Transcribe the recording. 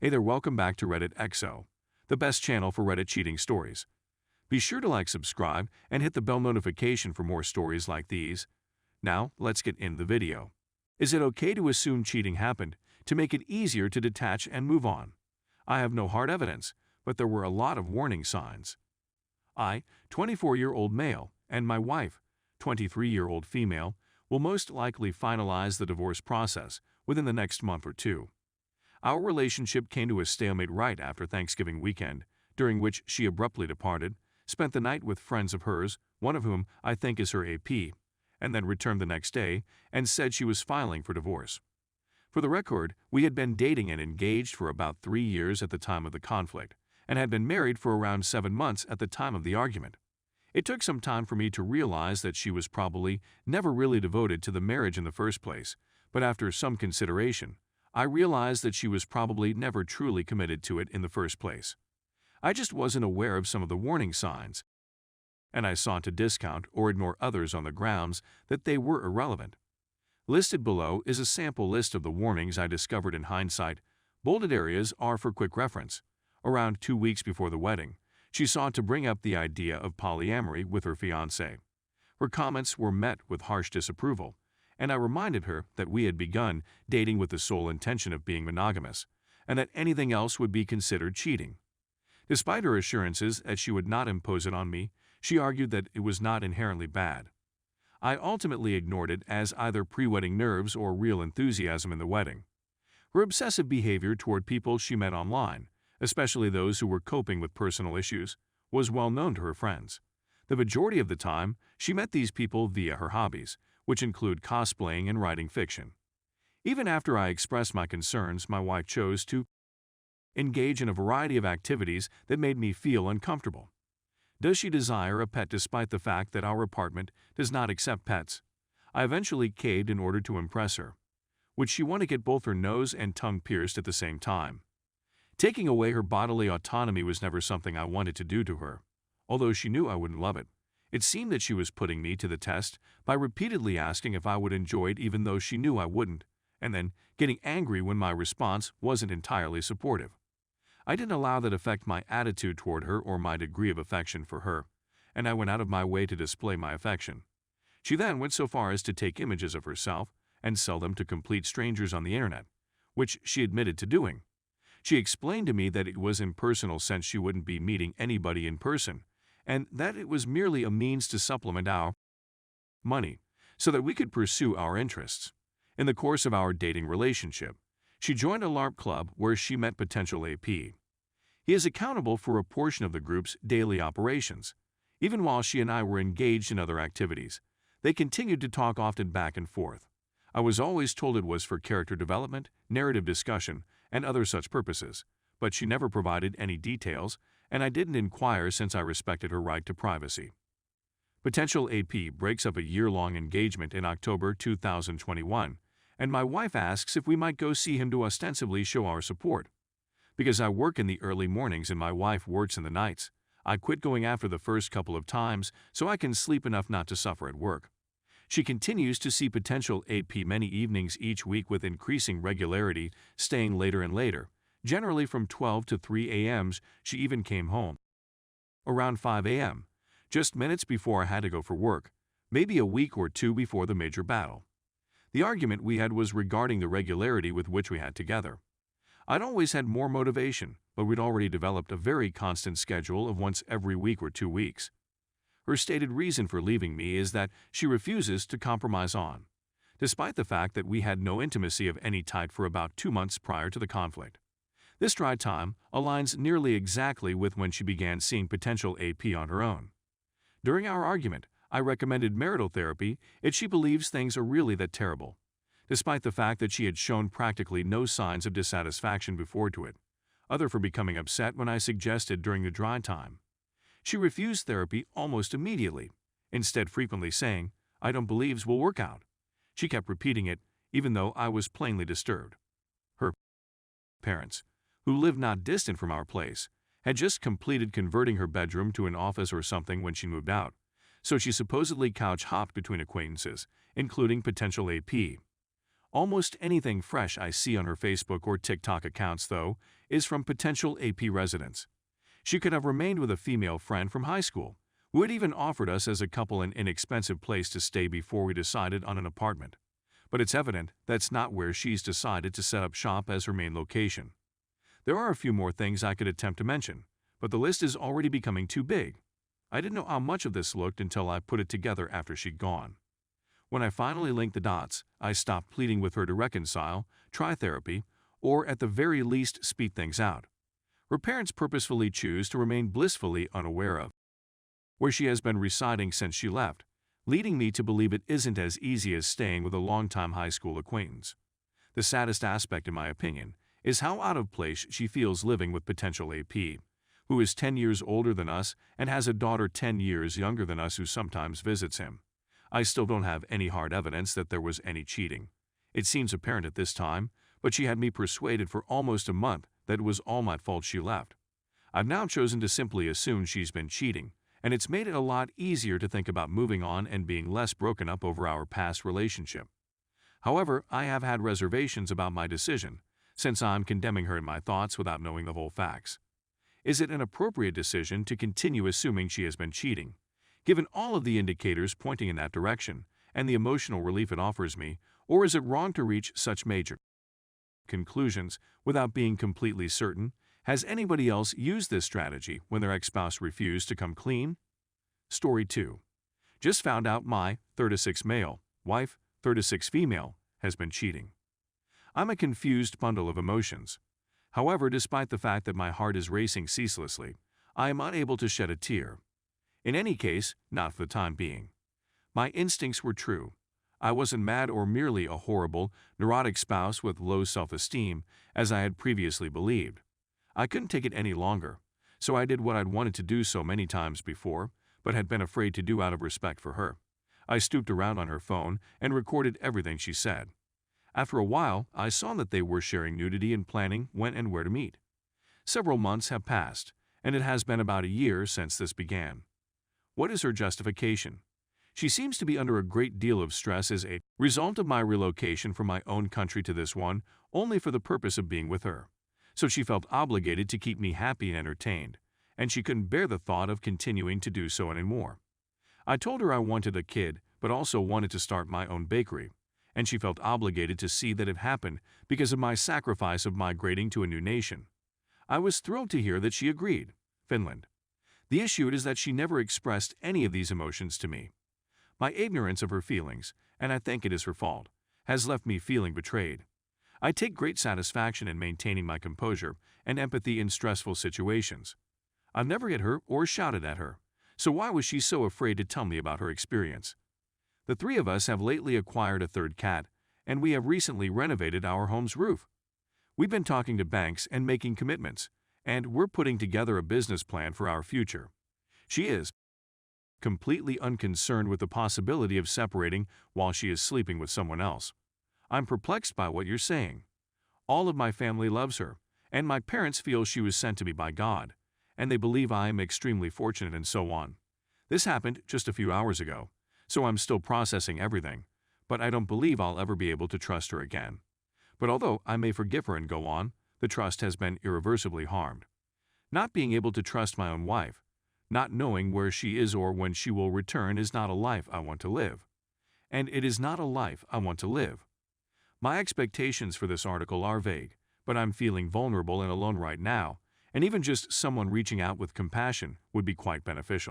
Hey there, welcome back to Reddit XO, the best channel for Reddit cheating stories. Be sure to like, subscribe, and hit the bell notification for more stories like these. Now, let's get into the video. Is it okay to assume cheating happened to make it easier to detach and move on? I have no hard evidence, but there were a lot of warning signs. I, 24-year-old male, and my wife, 23-year-old female, will most likely finalize the divorce process within the next month or two. Our relationship came to a stalemate right after Thanksgiving weekend, during which she abruptly departed, spent the night with friends of hers, one of whom I think is her AP, and then returned the next day and said she was filing for divorce. For the record, we had been dating and engaged for about 3 years at the time of the conflict, and had been married for around 7 months at the time of the argument. It took some time for me to realize that she was probably never really devoted to the marriage in the first place, but after some consideration, I realized that she was probably never truly committed to it in the first place. I just wasn't aware of some of the warning signs, and I sought to discount or ignore others on the grounds that they were irrelevant. Listed below is a sample list of the warnings I discovered in hindsight. Bolded areas are for quick reference. Around 2 weeks before the wedding, she sought to bring up the idea of polyamory with her fiancé. Her comments were met with harsh disapproval, and I reminded her that we had begun dating with the sole intention of being monogamous, and that anything else would be considered cheating. Despite her assurances that she would not impose it on me, she argued that it was not inherently bad. I ultimately ignored it as either pre-wedding nerves or real enthusiasm in the wedding. Her obsessive behavior toward people she met online, especially those who were coping with personal issues, was well known to her friends. The majority of the time, she met these people via her hobbies, which include cosplaying and writing fiction. Even after I expressed my concerns, my wife chose to engage in a variety of activities that made me feel uncomfortable. Does she desire a pet despite the fact that our apartment does not accept pets? I eventually caved in order to impress her. Would she want to get both her nose and tongue pierced at the same time? Taking away her bodily autonomy was never something I wanted to do to her, although she knew I wouldn't love it. It seemed that she was putting me to the test by repeatedly asking if I would enjoy it even though she knew I wouldn't, and then getting angry when my response wasn't entirely supportive. I didn't allow that affect my attitude toward her or my degree of affection for her, and I went out of my way to display my affection. She then went so far as to take images of herself and sell them to complete strangers on the internet, which she admitted to doing. She explained to me that it was impersonal since she wouldn't be meeting anybody in person, and that it was merely a means to supplement our money so that we could pursue our interests. In the course of our dating relationship, she joined a LARP club where she met potential AP. He is accountable for a portion of the group's daily operations. Even while she and I were engaged in other activities, they continued to talk often back and forth. I was always told it was for character development, narrative discussion, and other such purposes, but she never provided any details, and I didn't inquire since I respected her right to privacy. Potential AP breaks up a year-long engagement in October 2021, and my wife asks if we might go see him to ostensibly show our support. Because I work in the early mornings and my wife works in the nights, I quit going after the first couple of times so I can sleep enough not to suffer at work. She continues to see potential AP many evenings each week with increasing regularity, staying later and later. Generally from 12 to 3 a.m. She even came home around 5 a.m., just minutes before I had to go for work, maybe a week or two before the major battle. The argument we had was regarding the regularity with which we had together. I'd always had more motivation, but we'd already developed a very constant schedule of once every week or 2 weeks. Her stated reason for leaving me is that she refuses to compromise on, despite the fact that we had no intimacy of any type for about 2 months prior to the conflict. This dry time aligns nearly exactly with when she began seeing potential AP on her own. During our argument, I recommended marital therapy if she believes things are really that terrible, despite the fact that she had shown practically no signs of dissatisfaction before to it, other for becoming upset when I suggested during the dry time. She refused therapy almost immediately, instead frequently saying, "I don't believe we'll work out." She kept repeating it, even though I was plainly disturbed. Her parents, who lived not distant from our place, had just completed converting her bedroom to an office or something when she moved out, so she supposedly couch-hopped between acquaintances, including potential AP. Almost anything fresh I see on her Facebook or TikTok accounts, though, is from potential AP residents. She could have remained with a female friend from high school, who had even offered us as a couple an inexpensive place to stay before we decided on an apartment. But it's evident that's not where she's decided to set up shop as her main location. There are a few more things I could attempt to mention, but the list is already becoming too big. I didn't know how much of this looked until I put it together after she'd gone. When I finally linked the dots, I stopped pleading with her to reconcile, try therapy, or at the very least speed things out. Her parents purposefully choose to remain blissfully unaware of where she has been residing since she left, leading me to believe it isn't as easy as staying with a longtime high school acquaintance. The saddest aspect, in my opinion, is how out of place she feels living with potential AP, who is 10 years older than us and has a daughter 10 years younger than us who sometimes visits him. I still don't have any hard evidence that there was any cheating. It seems apparent at this time, but she had me persuaded for almost a month that it was all my fault she left. I've now chosen to simply assume she's been cheating, and it's made it a lot easier to think about moving on and being less broken up over our past relationship. However, I have had reservations about my decision, since I'm condemning her in my thoughts without knowing the whole facts. Is it an appropriate decision to continue assuming she has been cheating, given all of the indicators pointing in that direction and the emotional relief it offers me, or is it wrong to reach such major conclusions without being completely certain? Has anybody else used this strategy when their ex-spouse refused to come clean? Story 2. Just found out my 36 male wife, 36 female, has been cheating. I'm a confused bundle of emotions. However, despite the fact that my heart is racing ceaselessly, I am unable to shed a tear. In any case, not for the time being. My instincts were true. I wasn't mad or merely a horrible, neurotic spouse with low self-esteem, as I had previously believed. I couldn't take it any longer, so I did what I'd wanted to do so many times before, but had been afraid to do out of respect for her. I stooped around on her phone and recorded everything she said. After a while, I saw that they were sharing nudity and planning when and where to meet. Several months have passed, and it has been about a year since this began. What is her justification? She seems to be under a great deal of stress as a result of my relocation from my own country to this one, only for the purpose of being with her. So she felt obligated to keep me happy and entertained, and she couldn't bear the thought of continuing to do so anymore. I told her I wanted a kid, but also wanted to start my own bakery, and she felt obligated to see that it happened because of my sacrifice of migrating to a new nation. I was thrilled to hear that she agreed. Finland. The issue is that she never expressed any of these emotions to me. My ignorance of her feelings, and I think it is her fault, has left me feeling betrayed. I take great satisfaction in maintaining my composure and empathy in stressful situations. I've never hit her or shouted at her, so why was she so afraid to tell me about her experience? The three of us have lately acquired a third cat, and we have recently renovated our home's roof. We've been talking to banks and making commitments, and we're putting together a business plan for our future. She is completely unconcerned with the possibility of separating while she is sleeping with someone else. I'm perplexed by what you're saying. All of my family loves her, and my parents feel she was sent to me by God, and they believe I am extremely fortunate and so on. This happened just a few hours ago, so I'm still processing everything, but I don't believe I'll ever be able to trust her again. But although I may forgive her and go on, the trust has been irreversibly harmed. Not being able to trust my own wife, not knowing where she is or when she will return is not a life I want to live. And it is not a life I want to live. My expectations for this article are vague, but I'm feeling vulnerable and alone right now, and even just someone reaching out with compassion would be quite beneficial.